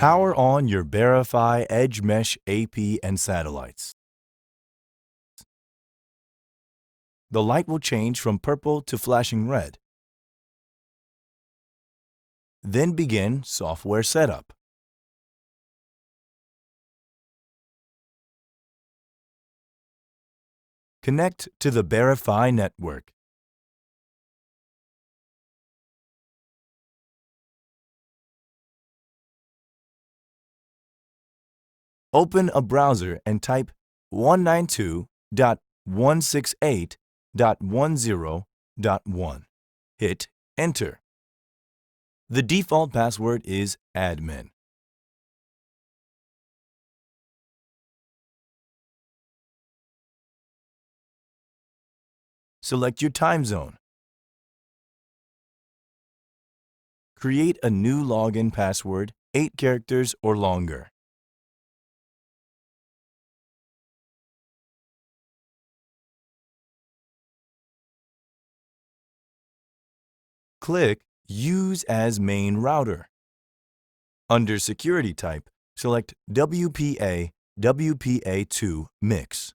Power on your Bearifi Edge Mesh AP and satellites. The light will change from purple to flashing red. Then begin software setup. Connect to the Bearifi network. Open a browser and type 192.168.10.1. Hit Enter. The default password is admin. Select your time zone. Create a new login password, 8 characters or longer. Click Use as main router. Under Security Type, select WPA/WPA2 Mix.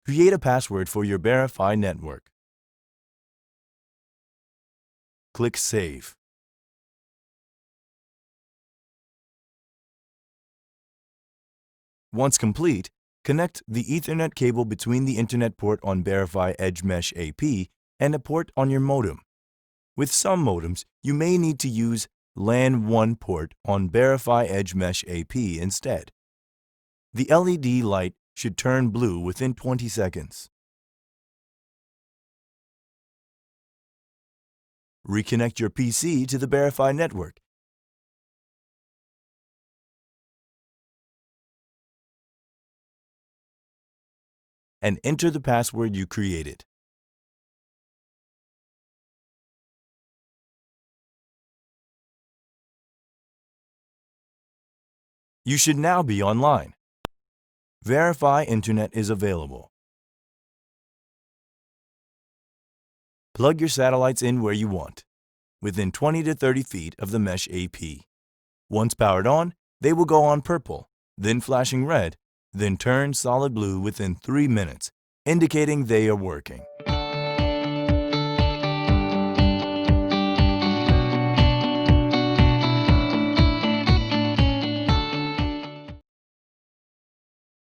Create a password for your Bearifi network. Click Save. Once complete, connect the Ethernet cable between the Internet port on Bearifi Edge Mesh AP and a port on your modem. With some modems, you may need to use LAN 1 port on Bearifi Edge Mesh AP instead. The LED light should turn blue within 20 seconds. Reconnect your PC to the Bearifi network. And enter the password you created. You should now be online. Bearifi Internet is available. Plug your satellites in where you want, within 20 to 30 feet of the Mesh AP. Once powered on, they will go on purple, then flashing red, then turn solid blue within 3 minutes, indicating they are working.